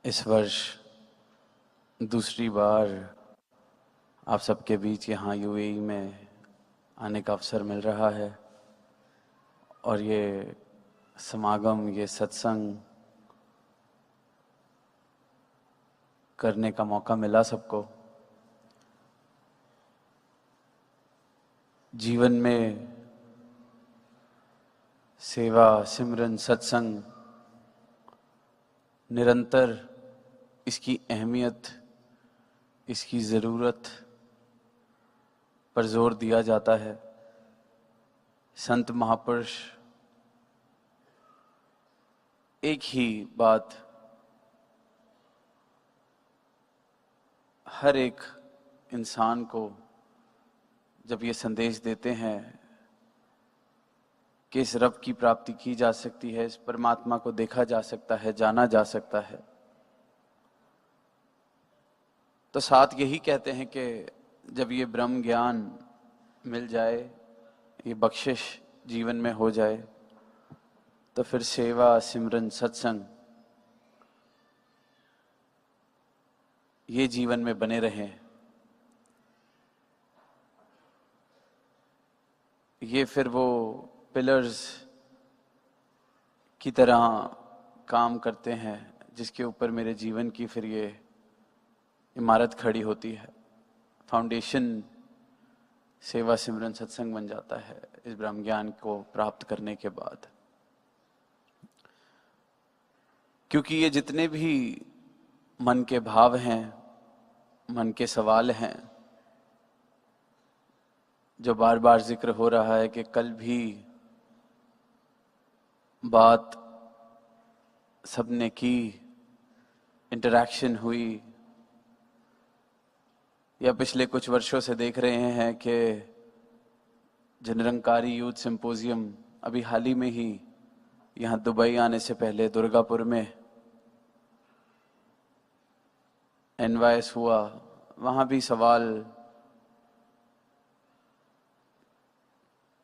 इस वर्ष दूसरी बार आप सबके बीच यहाँ यूएई में आने का अवसर मिल रहा है और ये समागम, ये सत्संग करने का मौका मिला सबको। जीवन में सेवा, सिमरन, सत्संग निरंतर इसकी अहमियत, इसकी ज़रूरत पर जोर दिया जाता है। संत महापुरुष एक ही बात हर एक इंसान को जब ये संदेश देते हैं कि इस रब की प्राप्ति की जा सकती है, इस परमात्मा को देखा जा सकता है, जाना जा सकता है, तो साथ यही कहते हैं कि जब ये ब्रह्म ज्ञान मिल जाए, ये बख्शिश जीवन में हो जाए, तो फिर सेवा, सिमरन, सत्संग ये जीवन में बने रहें। ये फिर वो पिलर्स की तरह काम करते हैं जिसके ऊपर मेरे जीवन की फिर ये इमारत खड़ी होती है। फाउंडेशन सेवा, सिमरन, सत्संग बन जाता है इस ब्रह्म ज्ञान को प्राप्त करने के बाद। क्योंकि ये जितने भी मन के भाव हैं, मन के सवाल हैं, जो बार बार जिक्र हो रहा है कि कल भी बात सबने की, इंटरैक्शन हुई, या पिछले कुछ वर्षों से देख रहे हैं कि जो निरंकारी यूथ सिंपोजियम अभी हाल ही में ही यहाँ दुबई आने से पहले दुर्गापुर में एनवाइस हुआ, वहाँ भी सवाल,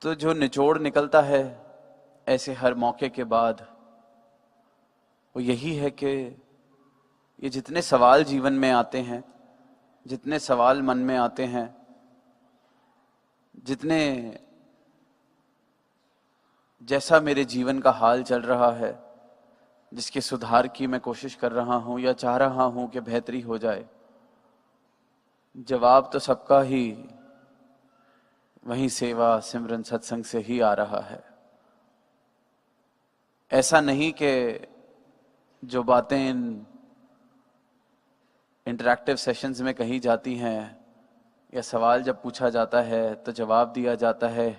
तो जो निचोड़ निकलता है ऐसे हर मौके के बाद वो यही है कि ये जितने सवाल जीवन में आते हैं, जितने सवाल मन में आते हैं, जितने जैसा मेरे जीवन का हाल चल रहा है, जिसके सुधार की मैं कोशिश कर रहा हूं या चाह रहा हूं कि बेहतरी हो जाए, जवाब तो सबका ही वहीं सेवा, सिमरन, सत्संग से ही आ रहा है। ऐसा नहीं कि जो बातें इन इंटरैक्टिव सेशंस में कही जाती हैं या सवाल जब पूछा जाता है तो जवाब दिया जाता है,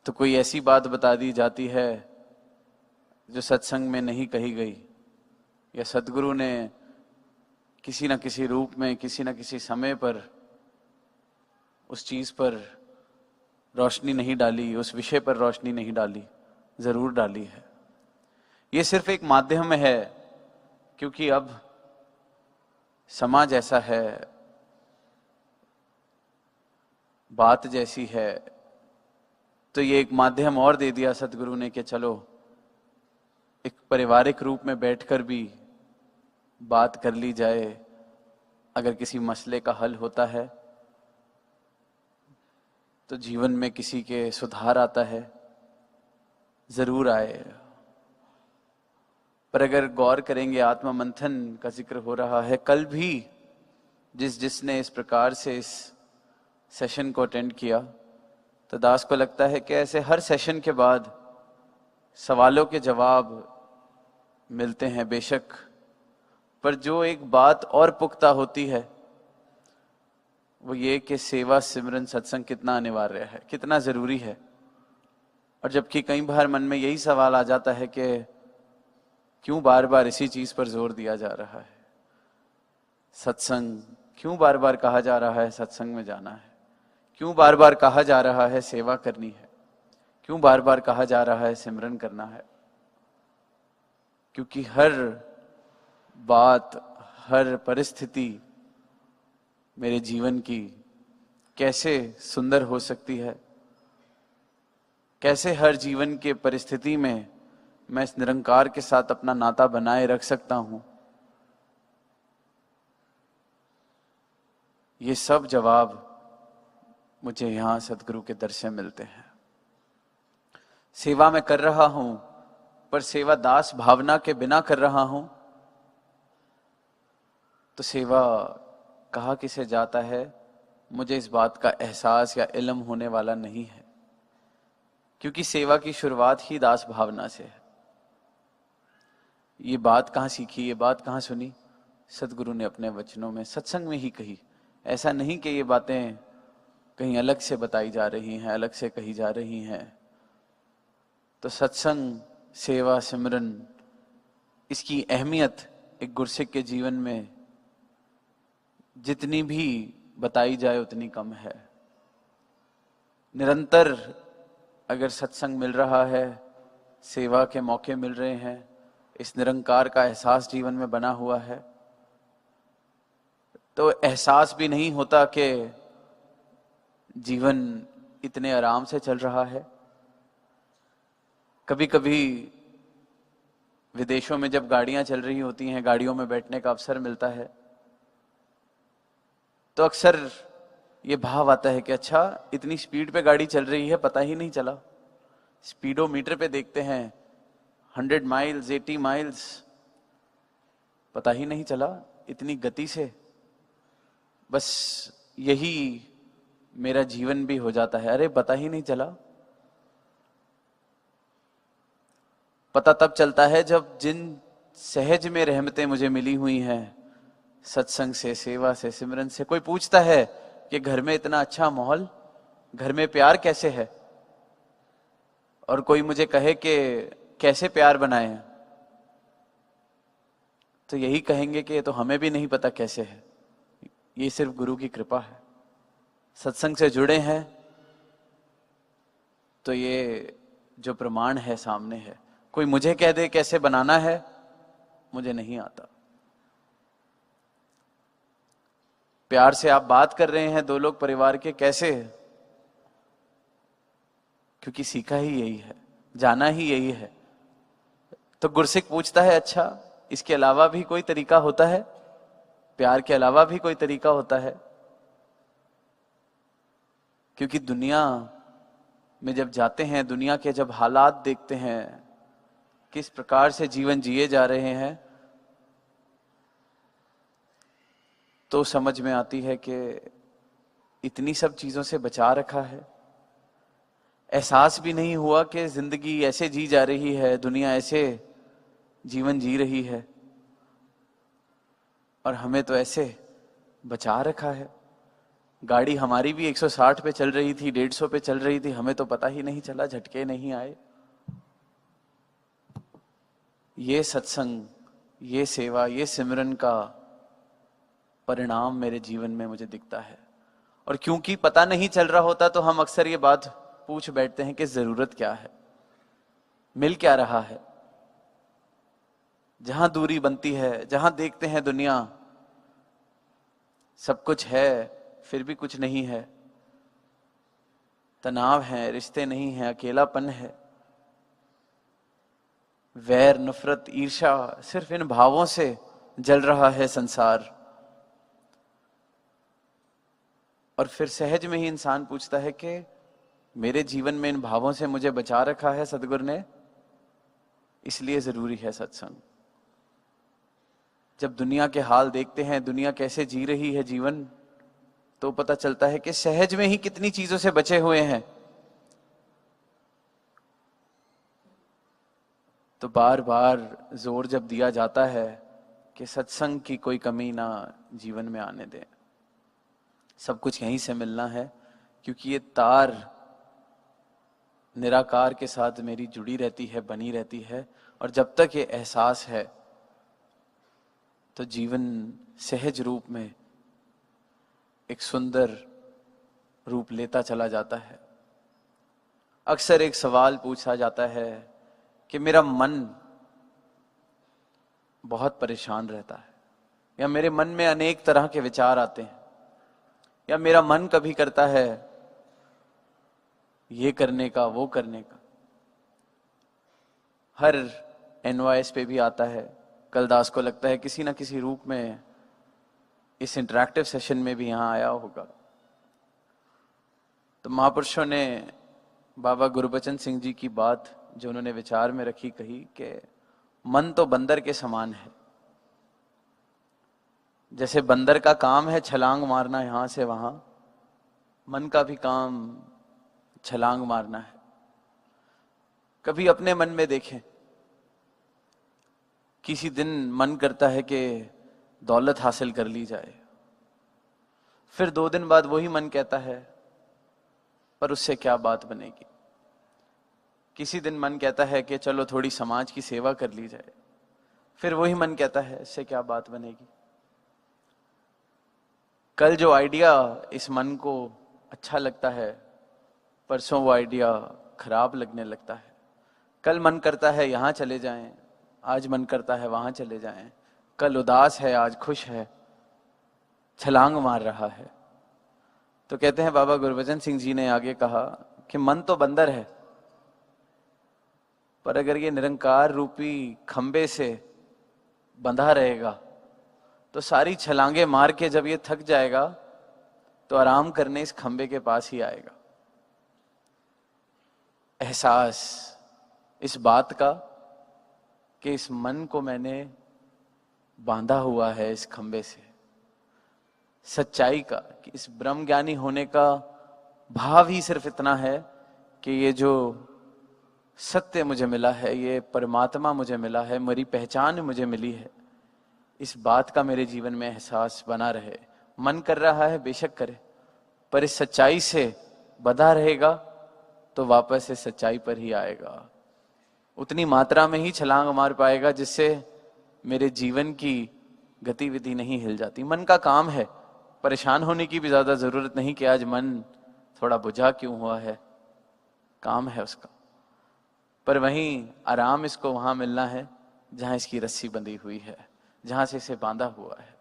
तो कोई ऐसी बात बता दी जाती है जो सत्संग में नहीं कही गई, या सद्गुरु ने किसी न किसी रूप में, किसी न किसी समय पर उस चीज पर रोशनी नहीं डाली, उस विषय पर रोशनी नहीं डाली। जरूर डाली है। ये सिर्फ एक माध्यम है, क्योंकि अब समाज ऐसा है, बात जैसी है, तो ये एक माध्यम और दे दिया सदगुरु ने कि चलो एक पारिवारिक रूप में बैठकर भी बात कर ली जाए। अगर किसी मसले का हल होता है तो जीवन में किसी के सुधार आता है, जरूर आए। पर अगर गौर करेंगे, आत्मा मंथन का जिक्र हो रहा है, कल भी जिसने इस प्रकार से इस सेशन को अटेंड किया, तो दास को लगता है कि ऐसे हर सेशन के बाद सवालों के जवाब मिलते हैं बेशक, पर जो एक बात और पुख्ता होती है वो ये कि सेवा, सिमरन, सत्संग कितना अनिवार्य है, कितना जरूरी है। और जबकि कई बार मन में यही सवाल आ जाता है कि क्यों बार बार इसी चीज पर जोर दिया जा रहा है, सत्संग क्यों बार बार कहा जा रहा है, सत्संग में जाना है क्यों बार बार कहा जा रहा है, सेवा करनी है क्यों बार बार कहा जा रहा है, सिमरन करना है। क्योंकि हर बात, हर परिस्थिति मेरे जीवन की कैसे सुंदर हो सकती है, कैसे हर जीवन के परिस्थिति में मैं इस निरंकार के साथ अपना नाता बनाए रख सकता हूं, ये सब जवाब मुझे यहाँ सदगुरु के दर से मिलते हैं। सेवा मैं कर रहा हूं, पर सेवा दास भावना के बिना कर रहा हूं तो सेवा कहा किसे जाता है, मुझे इस बात का एहसास या इल्म होने वाला नहीं है, क्योंकि सेवा की शुरुआत ही दास भावना से है। ये बात कहाँ सीखी, ये बात कहाँ सुनी? सदगुरु ने अपने वचनों में, सत्संग में ही कही। ऐसा नहीं कि ये बातें कहीं अलग से बताई जा रही हैं, अलग से कही जा रही हैं। तो सत्संग, सेवा, सिमरन, इसकी अहमियत एक गुरसिक के जीवन में जितनी भी बताई जाए उतनी कम है। निरंतर अगर सत्संग मिल रहा है, सेवा के मौके मिल रहे हैं, इस निरंकार का एहसास जीवन में बना हुआ है, तो एहसास भी नहीं होता कि जीवन इतने आराम से चल रहा है। कभी कभी विदेशों में जब गाड़ियां चल रही होती हैं, गाड़ियों में बैठने का अवसर मिलता है, तो अक्सर ये भाव आता है कि अच्छा, इतनी स्पीड पे गाड़ी चल रही है, पता ही नहीं चला। स्पीडोमीटर पे देखते हैं 100 माइल्स, 80 माइल्स, पता ही नहीं चला इतनी गति से। बस यही मेरा जीवन भी हो जाता है, अरे पता ही नहीं चला। पता तब चलता है जब जिन सहज में रहमतें मुझे मिली हुई हैं, सत्संग से, सेवा से, सिमरन से। कोई पूछता है कि घर में इतना अच्छा माहौल, घर में प्यार कैसे है, और कोई मुझे कहे कि कैसे प्यार बनाए, तो यही कहेंगे कि ये तो हमें भी नहीं पता कैसे है, ये सिर्फ गुरु की कृपा है। सत्संग से जुड़े हैं तो ये जो प्रमाण है सामने है। कोई मुझे कह दे कैसे बनाना है, मुझे नहीं आता। प्यार से आप बात कर रहे हैं दो लोग परिवार के, कैसे? क्योंकि सीखा ही यही है, जाना ही यही है। तो गुरसिक पूछता है, अच्छा इसके अलावा भी कोई तरीका होता है? प्यार के अलावा भी कोई तरीका होता है? क्योंकि दुनिया में जब जाते हैं, दुनिया के जब हालात देखते हैं, किस प्रकार से जीवन जिए जा रहे हैं, तो समझ में आती है कि इतनी सब चीजों से बचा रखा है। एहसास भी नहीं हुआ कि जिंदगी ऐसे जी जा रही है, दुनिया ऐसे जीवन जी रही है, और हमें तो ऐसे बचा रखा है। गाड़ी हमारी भी 160 पे चल रही थी, 150 पे चल रही थी, हमें तो पता ही नहीं चला, झटके नहीं आए। ये सत्संग, ये सेवा, ये सिमरन का परिणाम मेरे जीवन में मुझे दिखता है। और क्योंकि पता नहीं चल रहा होता, तो हम अक्सर ये बात पूछ बैठते हैं कि जरूरत क्या है, मिल क्या रहा है। जहां दूरी बनती है, जहां देखते हैं दुनिया सब कुछ है फिर भी कुछ नहीं है, तनाव है, रिश्ते नहीं है, अकेलापन है, वैर, नफरत, ईर्ष्या, सिर्फ इन भावों से जल रहा है संसार। और फिर सहज में ही इंसान पूछता है कि मेरे जीवन में इन भावों से मुझे बचा रखा है सदगुरु ने, इसलिए जरूरी है सत्संग। जब दुनिया के हाल देखते हैं, दुनिया कैसे जी रही है जीवन, तो पता चलता है कि सहज में ही कितनी चीजों से बचे हुए हैं। तो बार बार जोर जब दिया जाता है कि सत्संग की कोई कमी ना जीवन में आने दें, सब कुछ यहीं से मिलना है, क्योंकि ये तार निराकार के साथ मेरी जुड़ी रहती है, बनी रहती है। और जब तक ये एहसास है, तो जीवन सहज रूप में एक सुंदर रूप लेता चला जाता है। अक्सर एक सवाल पूछा जाता है कि मेरा मन बहुत परेशान रहता है, या मेरे मन में अनेक तरह के विचार आते हैं, या मेरा मन कभी करता है ये करने का, वो करने का। हर एनवाइस पे भी आता है। कल दास को लगता है किसी ना किसी रूप में इस इंटरैक्टिव सेशन में भी यहाँ आया होगा। तो महापुरुषों ने बाबा गुरबचन सिंह जी की बात जो उन्होंने विचार में रखी कही कि मन तो बंदर के समान है। जैसे बंदर का काम है छलांग मारना यहां से वहां, मन का भी काम छलांग मारना है। कभी अपने मन में देखें, किसी दिन मन करता है कि दौलत हासिल कर ली जाए, फिर 2 दिन बाद वही मन कहता है पर उससे क्या बात बनेगी। किसी दिन मन कहता है कि चलो थोड़ी समाज की सेवा कर ली जाए, फिर वही मन कहता है इससे क्या बात बनेगी। कल जो आइडिया इस मन को अच्छा लगता है, परसों वो आइडिया खराब लगने लगता है। कल मन करता है यहाँ चले जाएं, आज मन करता है वहां चले जाएं। कल उदास है, आज खुश है, छलांग मार रहा है। तो कहते हैं बाबा गुरबचन सिंह जी ने आगे कहा कि मन तो बंदर है, पर अगर ये निरंकार रूपी खंबे से बंधा रहेगा तो सारी छलांगे मार के जब ये थक जाएगा तो आराम करने इस खंबे के पास ही आएगा। एहसास इस बात का कि इस मन को मैंने बांधा हुआ है इस खंबे से, सच्चाई का कि इस ब्रह्म ज्ञानी होने का भाव ही सिर्फ इतना है कि ये जो सत्य मुझे मिला है, ये परमात्मा मुझे मिला है, मेरी पहचान मुझे मिली है, इस बात का मेरे जीवन में एहसास बना रहे। मन कर रहा है बेशक करे, पर इस सच्चाई से बंधा रहेगा तो वापस इस सच्चाई पर ही आएगा। उतनी मात्रा में ही छलांग मार पाएगा जिससे मेरे जीवन की गतिविधि नहीं हिल जाती। मन का काम है, परेशान होने की भी ज्यादा जरूरत नहीं कि आज मन थोड़ा बुझा क्यों हुआ है, काम है उसका। पर वहीं आराम इसको वहां मिलना है जहां इसकी रस्सी बंधी हुई है, जहां से इसे बांधा हुआ है।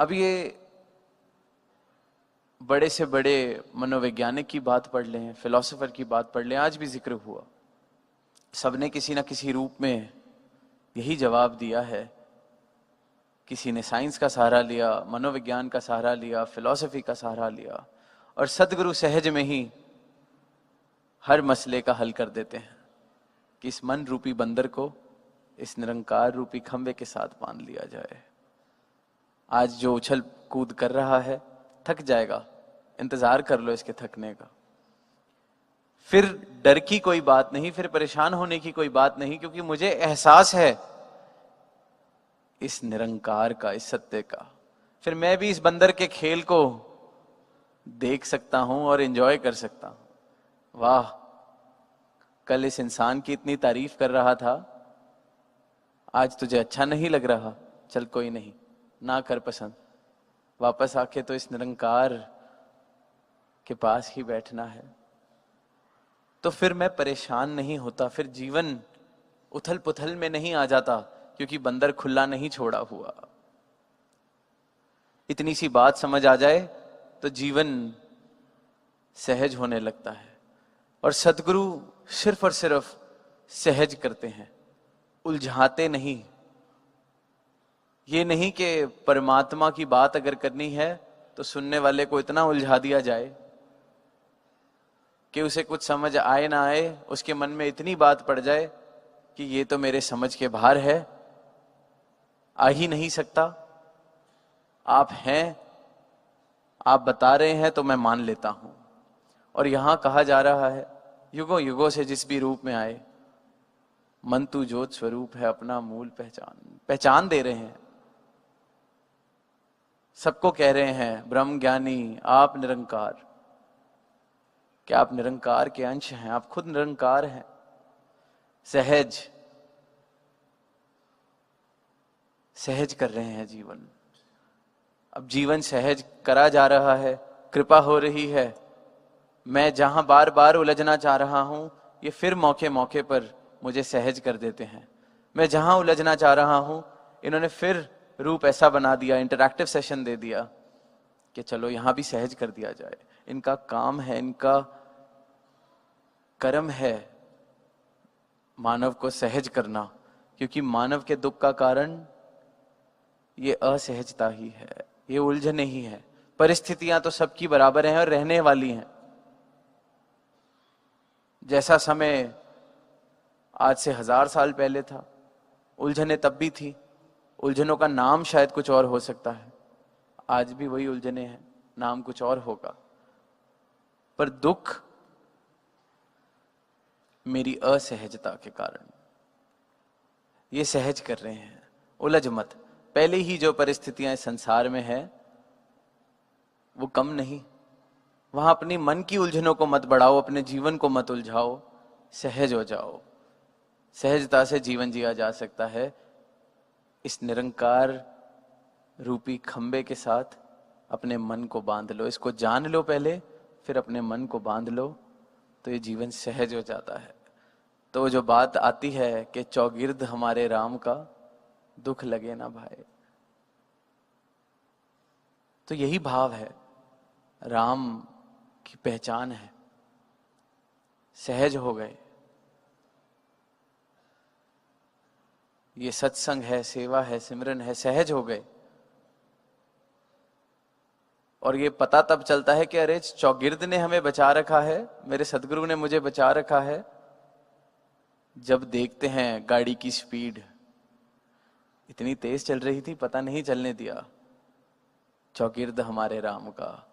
अब ये बड़े से बड़े मनोवैज्ञानिक की बात पढ़ लें, फिलोसोफर की बात पढ़ लें, आज भी जिक्र हुआ, सबने किसी ना किसी रूप में यही जवाब दिया है। किसी ने साइंस का सहारा लिया, मनोविज्ञान का सहारा लिया, फिलॉसफी का सहारा लिया, और सदगुरु सहज में ही हर मसले का हल कर देते हैं कि इस मन रूपी बंदर को इस निरंकार रूपी खंबे के साथ बांध लिया जाए। आज जो उछल कूद कर रहा है थक जाएगा, इंतजार कर लो इसके थकने का। फिर डर की कोई बात नहीं, फिर परेशान होने की कोई बात नहीं, क्योंकि मुझे एहसास है इस निरंकार का, इस सत्य का। फिर मैं भी इस बंदर के खेल को देख सकता हूं और एंजॉय कर सकता हूं। वाह, कल इस इंसान की इतनी तारीफ कर रहा था, आज तुझे अच्छा नहीं लग रहा, चल कोई नहीं, ना कर पसंद, वापस आके तो इस निरंकार के पास ही बैठना है। तो फिर मैं परेशान नहीं होता, फिर जीवन उथल पुथल में नहीं आ जाता, क्योंकि बंदर खुला नहीं छोड़ा हुआ। इतनी सी बात समझ आ जाए तो जीवन सहज होने लगता है। और सदगुरु सिर्फ और सिर्फ सहज करते हैं, उलझाते नहीं। ये नहीं कि परमात्मा की बात अगर करनी है तो सुनने वाले को इतना उलझा दिया जाए कि उसे कुछ समझ आए ना आए, उसके मन में इतनी बात पड़ जाए कि ये तो मेरे समझ के बाहर है, आ ही नहीं सकता। आप हैं, आप बता रहे हैं तो मैं मान लेता हूं। और यहां कहा जा रहा है युगों युगों से जिस भी रूप में आए, मन तू ज्योत स्वरूप है, अपना मूल पहचान दे रहे हैं। सबको कह रहे हैं ब्रह्म ज्ञानी आप निरंकार। क्या आप निरंकार के अंश हैं? आप खुद निरंकार हैं। सहज सहज कर रहे हैं जीवन। अब जीवन सहज करा जा रहा है, कृपा हो रही है। मैं जहां बार बार उलझना चाह रहा हूं, ये फिर मौके मौके पर मुझे सहज कर देते हैं। मैं जहां उलझना चाह रहा हूं, इन्होंने फिर रूप ऐसा बना दिया, इंटरैक्टिव सेशन दे दिया कि चलो यहां भी सहज कर दिया जाए। इनका काम है, इनका कर्म है मानव को सहज करना, क्योंकि मानव के दुख का कारण ये असहजता ही है, ये उलझने ही है। परिस्थितियां तो सबकी बराबर हैं और रहने वाली हैं। जैसा समय आज से 1000 साल पहले था, उलझने तब भी थी। उलझनों का नाम शायद कुछ और हो सकता है, आज भी वही उलझने हैं, नाम कुछ और होगा। पर दुख मेरी असहजता के कारण। ये सहज कर रहे हैं, उलझ मत। पहले ही जो परिस्थितियां इस संसार में है वो कम नहीं। वहां अपनी मन की उलझनों को मत बढ़ाओ, अपने जीवन को मत उलझाओ, सहज हो जाओ। सहजता से जीवन जिया जा सकता है। इस निरंकार रूपी खंबे के साथ अपने मन को बांध लो, इसको जान लो पहले, फिर अपने मन को बांध लो, तो ये जीवन सहज हो जाता है। तो जो बात आती है कि चौगिर्द हमारे राम का, दुख लगे ना भाई, तो यही भाव है, राम की पहचान है। सहज हो गए, ये सत्संग है, सेवा है, सिमरन है, सहज हो गए। और ये पता तब चलता है कि अरे चौगिर्द ने हमें बचा रखा है, मेरे सदगुरु ने मुझे बचा रखा है। जब देखते हैं गाड़ी की स्पीड इतनी तेज चल रही थी, पता नहीं चलने दिया। चौगिर्द हमारे राम का।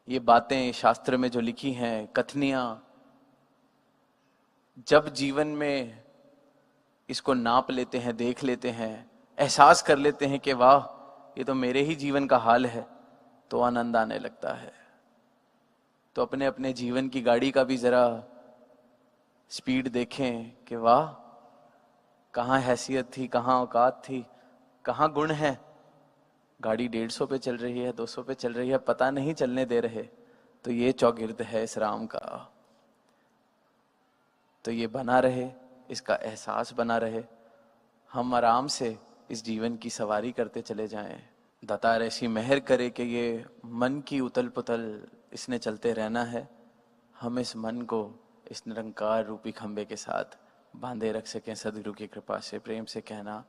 ये बातें शास्त्र में जो लिखी हैं, कथनियां, जब जीवन में इसको नाप लेते हैं, देख लेते हैं, एहसास कर लेते हैं कि वाह ये तो मेरे ही जीवन का हाल है, तो आनंद आने लगता है। तो अपने अपने जीवन की गाड़ी का भी जरा स्पीड देखें कि वाह कहाँ हैसियत थी, कहाँ औकात थी, कहाँ गुण है। गाड़ी 150 पे चल रही है, 200 पे चल रही है, पता नहीं चलने दे रहे। तो ये चौगिर्द है इस राम का। तो ये बना रहे, इसका एहसास बना रहे, हम आराम से इस जीवन की सवारी करते चले जाएं। दातार ऐसी मेहर करे कि ये मन की उतल पुतल इसने चलते रहना है। हम इस मन को इस निरंकार रूपी खंबे के साथ बांधे रख सकें। सदगुरु की कृपा से, प्रेम से कहना।